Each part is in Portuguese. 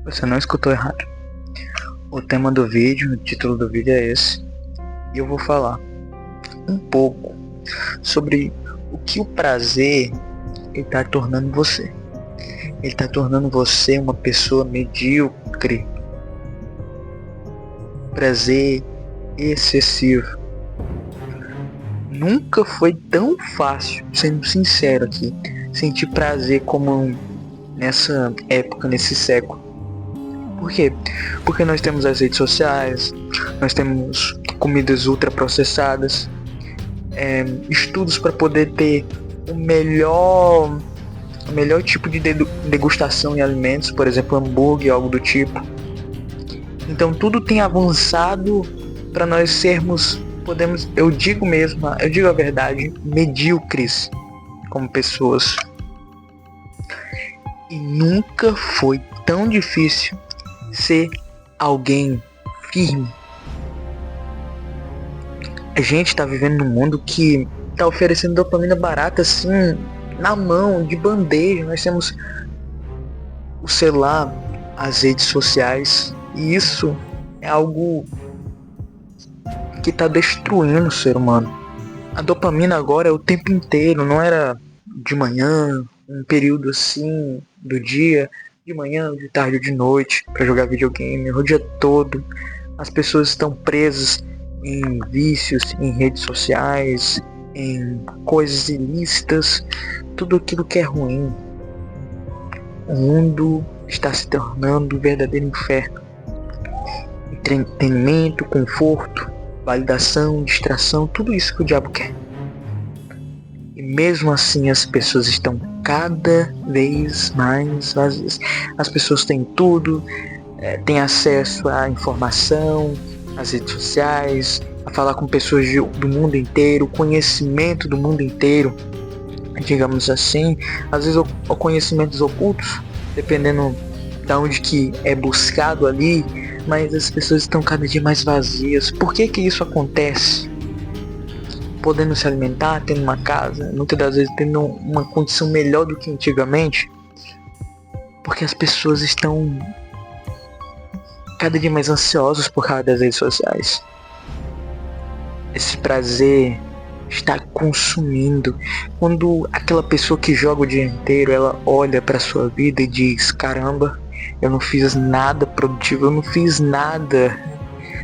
Você não escutou errado. O tema do vídeo, o título do vídeo é esse. E eu vou falar um pouco sobre o que o prazer está tornando você. Ele está tornando você uma pessoa medíocre. Prazer excessivo. Nunca foi tão fácil, sendo sincero aqui, sentir prazer como nessa época, nesse século. Por quê? Porque nós temos as redes sociais, nós temos comidas ultraprocessadas, estudos para poder ter o melhor tipo de degustação em alimentos, por exemplo, hambúrguer, algo do tipo. Então tudo tem avançado para nós sermos, eu digo a verdade, medíocres como pessoas. E nunca foi tão difícil ser alguém firme. A gente tá vivendo num mundo que tá oferecendo dopamina barata assim, na mão, de bandeja. Nós temos o celular, as redes sociais, e isso é algo que tá destruindo o ser humano. A dopamina agora é o tempo inteiro, não era de manhã, um período assim do dia, de manhã, de tarde ou de noite, para jogar videogame, o dia todo. As pessoas estão presas em vícios, em redes sociais, em coisas ilícitas, tudo aquilo que é ruim. O mundo está se tornando um verdadeiro inferno. Entretenimento, conforto, validação, distração, tudo isso que o diabo quer. E mesmo assim as pessoas estão cada vez mais vazias. As pessoas têm tudo, têm acesso à informação, às redes sociais, a falar com pessoas do mundo inteiro, conhecimento do mundo inteiro, digamos assim. Às vezes conhecimentos ocultos, dependendo de onde que é buscado ali, mas as pessoas estão cada dia mais vazias. Por que que isso acontece? Podendo se alimentar, tendo uma casa, muitas das vezes tendo uma condição melhor do que antigamente, porque as pessoas estão cada dia mais ansiosas por causa das redes sociais. Esse prazer está consumindo. Quando aquela pessoa que joga o dia inteiro, ela olha para sua vida e diz: caramba, eu não fiz nada produtivo, eu não fiz nada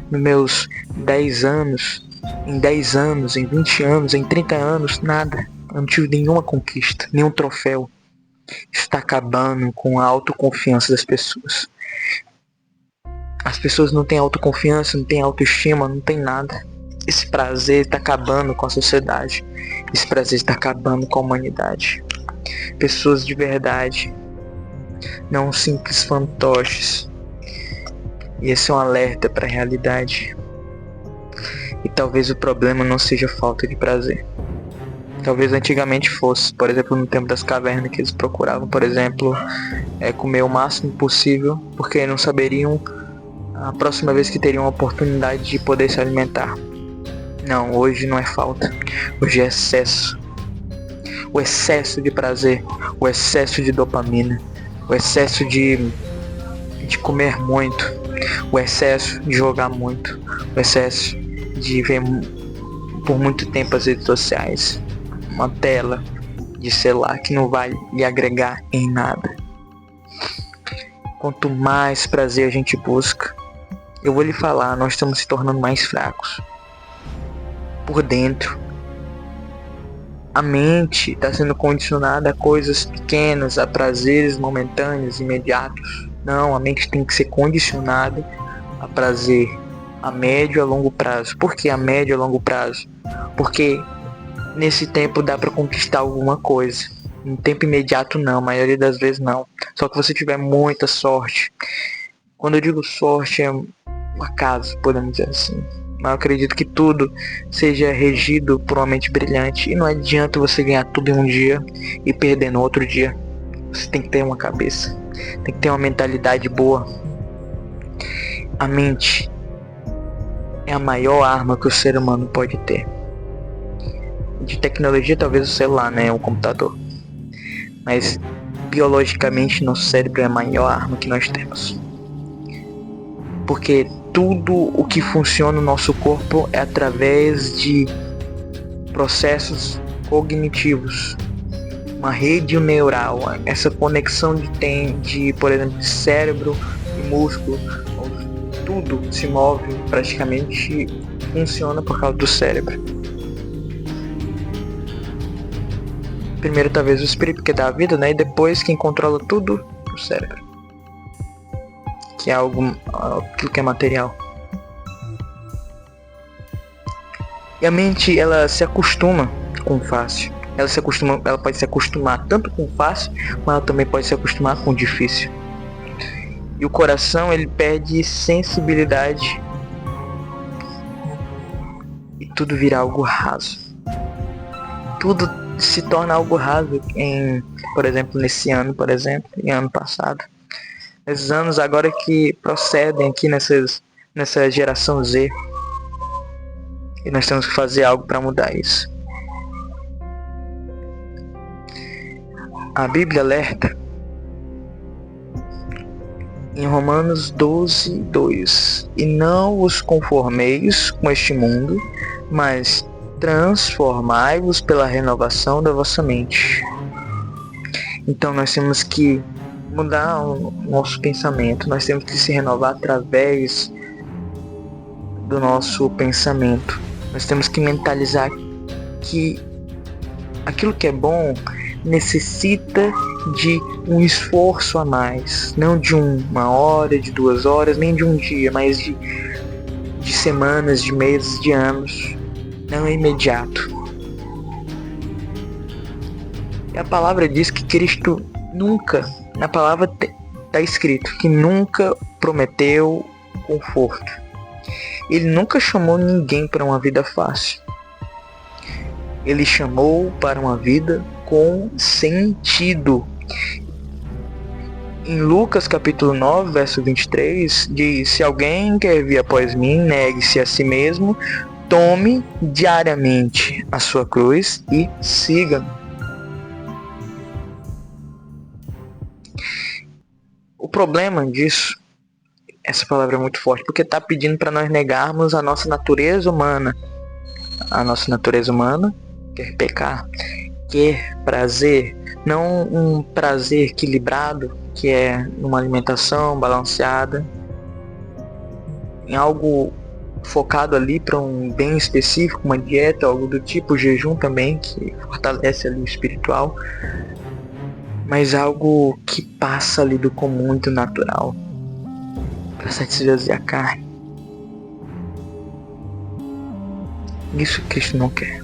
nos meus 10 anos, em 10 anos, em 20 anos, em 30 anos, nada. Eu não tive nenhuma conquista, nenhum troféu. Está acabando com a autoconfiança das pessoas. As pessoas não têm autoconfiança, não têm autoestima, não tem nada. Esse prazer está acabando com a sociedade. Esse prazer está acabando com a humanidade. Pessoas de verdade, não simples fantoches. E esse é um alerta para a realidade. E talvez o problema não seja falta de prazer. Talvez antigamente fosse, por exemplo, no tempo das cavernas, que eles procuravam, por exemplo, comer o máximo possível, porque não saberiam a próxima vez que teriam a oportunidade de poder se alimentar. Não, hoje não é falta, hoje é excesso. O excesso de prazer, o excesso de dopamina, o excesso de comer muito, o excesso de jogar muito, o excesso de ver por muito tempo as redes sociais, uma tela de celular que não vai lhe agregar em nada. Quanto mais prazer a gente busca, eu vou lhe falar, nós estamos se tornando mais fracos. Por dentro, a mente está sendo condicionada a coisas pequenas, a prazeres momentâneos, imediatos. Não, a mente tem que ser condicionada a prazer a médio e a longo prazo. Por que a médio e a longo prazo? Porque nesse tempo dá para conquistar alguma coisa. Em tempo imediato não, a maioria das vezes não. Só que você tiver muita sorte. Quando eu digo sorte é um acaso, podemos dizer assim. Mas eu acredito que tudo seja regido por uma mente brilhante. E não adianta você ganhar tudo em um dia e perder no outro dia. Você tem que ter uma cabeça. Tem que ter uma mentalidade boa. A mente é a maior arma que o ser humano pode ter. De tecnologia talvez o celular, né? O computador. Mas biologicamente nosso cérebro é a maior arma que nós temos. Porque tudo o que funciona no nosso corpo é através de processos cognitivos. Uma rede neural, essa conexão de por exemplo, cérebro e músculo, tudo se move, praticamente funciona por causa do cérebro. Primeiro talvez o espírito que dá a vida, né? E depois quem controla tudo, o cérebro. Que é aquilo que é material. E a mente, ela se acostuma com o fácil. Ela pode se acostumar tanto com o fácil, mas ela também pode se acostumar com o difícil. E o coração, ele perde sensibilidade. E tudo vira algo raso. Tudo se torna algo raso por exemplo, nesse ano, e ano passado. Esses anos agora que procedem aqui nessa geração Z. E nós temos que fazer algo para mudar isso. A Bíblia alerta em Romanos 12:2: e não os conformeis com este mundo, mas transformai-vos pela renovação da vossa mente. Então nós temos que mudar o nosso pensamento, nós temos que se renovar através do nosso pensamento. Nós temos que mentalizar que aquilo que é bom necessita de um esforço a mais, não de 1 hora, de 2 horas, nem de um dia, mas de semanas, de meses, de anos. Não é imediato. E a palavra diz que Cristo nunca, na palavra está escrito que nunca prometeu conforto. Ele nunca chamou ninguém para uma vida fácil. Ele chamou para uma vida com sentido. Em Lucas capítulo 9, verso 23, diz: se alguém quer vir após mim, negue-se a si mesmo, tome diariamente a sua cruz e siga-me. O problema disso, essa palavra é muito forte, porque está pedindo para nós negarmos a nossa natureza humana. A nossa natureza humana quer pecar, quer prazer, não um prazer equilibrado, que é numa alimentação balanceada, em algo focado ali para um bem específico, uma dieta, algo do tipo, jejum também, que fortalece ali o espiritual, mas algo que passa ali do comum e do natural, para satisfazer a carne. Isso que Cristo não quer.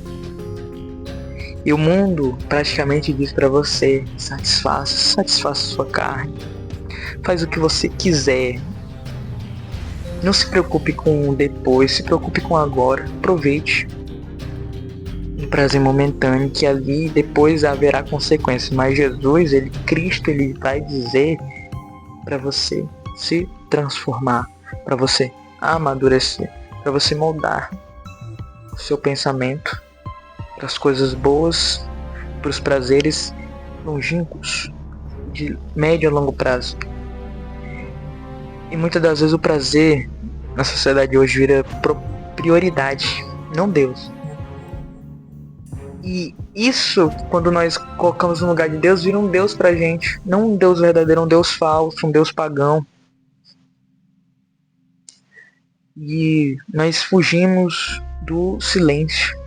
E o mundo praticamente diz para você: satisfaça sua carne, faz o que você quiser, não se preocupe com o depois, se preocupe com o agora, aproveite um prazer momentâneo, que ali depois haverá consequências. Mas Jesus, Cristo, ele vai dizer para você se transformar, para você amadurecer, para você moldar o seu pensamento para as coisas boas, para os prazeres longínquos, de médio a longo prazo. E muitas das vezes o prazer na sociedade hoje vira prioridade, não Deus. E isso, quando nós colocamos no lugar de Deus, vira um Deus pra gente, não um Deus verdadeiro, um Deus falso, um Deus pagão. E nós fugimos do silêncio,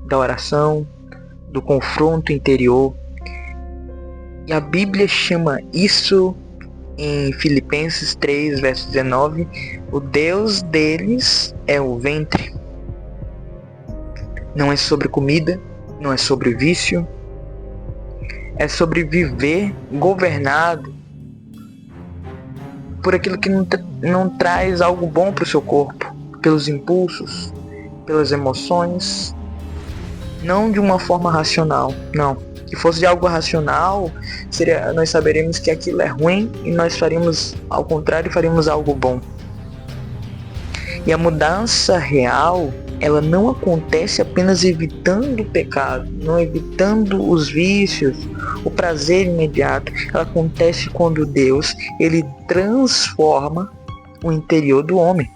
da oração, do confronto interior. E a Bíblia chama isso, em Filipenses 3, verso 19, o Deus deles é o ventre. Não é sobre comida, não é sobre vício, é sobre viver governado por aquilo que não traz algo bom para o seu corpo, pelos impulsos, pelas emoções, não de uma forma racional, não. Se fosse de algo racional, nós saberíamos que aquilo é ruim e nós faríamos ao contrário, faríamos algo bom. E a mudança real, ela não acontece apenas evitando o pecado, não evitando os vícios, o prazer imediato. Ela acontece quando Deus, ele transforma o interior do homem.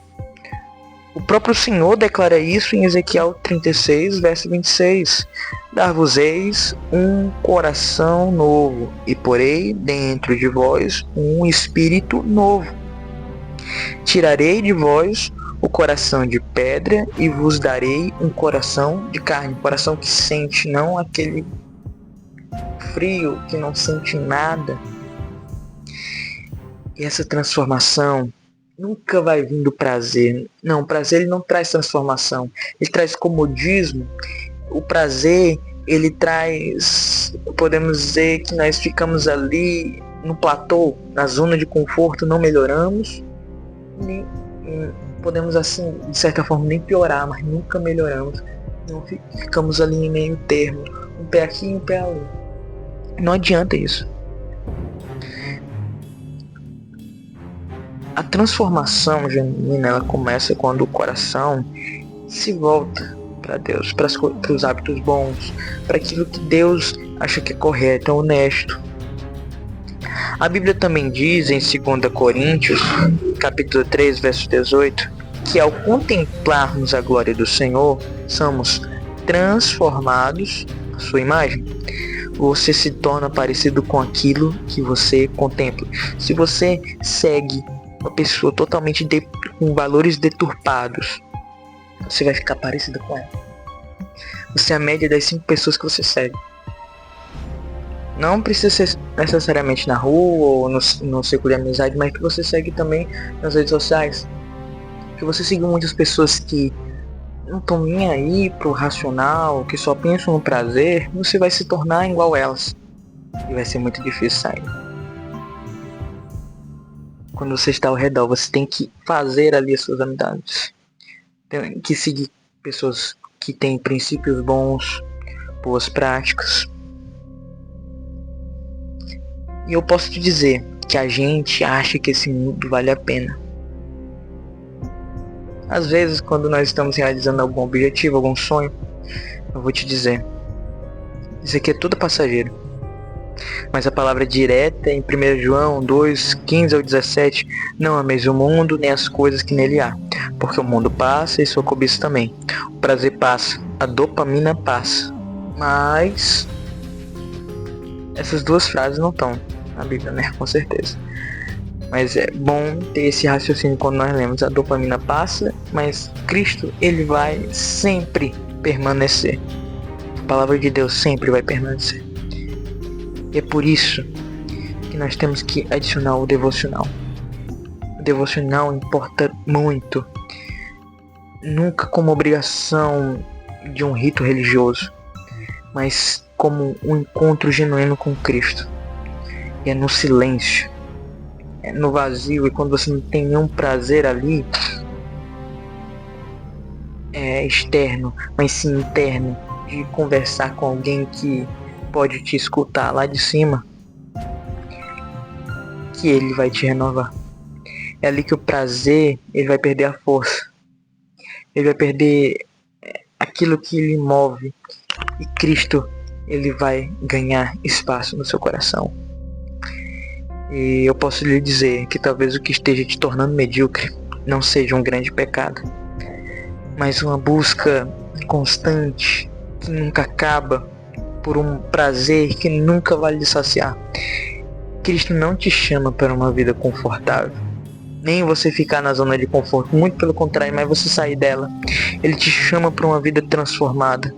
O próprio Senhor declara isso em Ezequiel 36, verso 26. Dar-vos-eis um coração novo, e porei dentro de vós um espírito novo. Tirarei de vós o coração de pedra e vos darei um coração de carne. Um coração que sente, não aquele frio que não sente nada. E essa transformação nunca vai vir do prazer. Não, o prazer ele não traz transformação. Ele traz comodismo. O prazer, ele traz... Podemos dizer que nós ficamos ali no platô, na zona de conforto, não melhoramos. Nem, podemos assim, de certa forma, nem piorar, mas nunca melhoramos. Não ficamos ali em meio termo. Um pé aqui e um pé ali. Não adianta isso. A transformação genuína, ela começa quando o coração se volta para Deus, para os hábitos bons, para aquilo que Deus acha que é correto, é honesto. A Bíblia também diz em 2 Coríntios, capítulo 3, verso 18, que ao contemplarmos a glória do Senhor, somos transformados à sua imagem. Você se torna parecido com aquilo que você contempla. Se você segue uma pessoa totalmente com valores deturpados, você vai ficar parecido com ela. Você é a média das 5 pessoas que você segue. Não precisa ser necessariamente na rua ou no círculo de amizade, mas que você segue também nas redes sociais. Que você siga muitas pessoas que não estão nem aí pro racional, que só pensam no prazer, você vai se tornar igual elas. E vai ser muito difícil sair. Quando você está ao redor, você tem que fazer ali as suas amizades. Tem que seguir pessoas que têm princípios bons, boas práticas. E eu posso te dizer que a gente acha que esse mundo vale a pena. Às vezes, quando nós estamos realizando algum objetivo, algum sonho, eu vou te dizer, isso aqui é tudo passageiro. Mas a palavra direta em 1 João 2, 15 ao 17, não ameis o mundo nem as coisas que nele há, porque o mundo passa e sua cobiça também. O prazer passa, a dopamina passa, mas essas duas frases não estão na Bíblia, né? Com certeza. Mas é bom ter esse raciocínio quando nós lemos. A dopamina passa, mas Cristo, ele vai sempre permanecer. A palavra de Deus sempre vai permanecer. E é por isso que nós temos que adicionar o devocional. O devocional importa muito. Nunca como obrigação de um rito religioso, mas como um encontro genuíno com Cristo. E é no silêncio, é no vazio, e quando você não tem nenhum prazer ali, é externo, mas sim interno, de conversar com alguém que pode te escutar lá de cima, que ele vai te renovar. É ali que o prazer, ele vai perder a força. Ele vai perder aquilo que ele move. E Cristo, ele vai ganhar espaço no seu coração. E eu posso lhe dizer que talvez o que esteja te tornando medíocre não seja um grande pecado, mas uma busca constante, que nunca acaba, por um prazer que nunca vai lhe saciar. Cristo não te chama para uma vida confortável, nem você ficar na zona de conforto, muito pelo contrário, mas você sair dela. Ele te chama para uma vida transformada.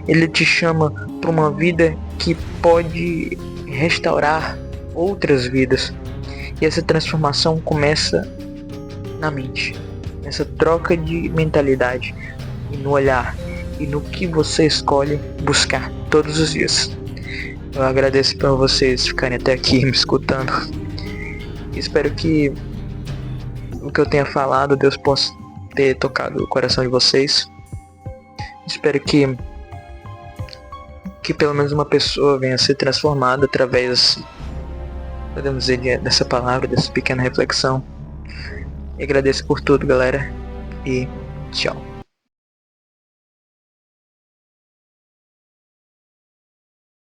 Ele te chama para uma vida que pode restaurar outras vidas. E essa transformação começa na mente, nessa troca de mentalidade, e no olhar, e no que você escolhe buscar todos os dias. Eu agradeço por vocês ficarem até aqui me escutando. Espero que o que eu tenha falado, Deus possa ter tocado o coração de vocês. Espero que pelo menos uma pessoa venha a ser transformada através, podemos dizer, dessa palavra, dessa pequena reflexão. E agradeço por tudo, galera. E tchau.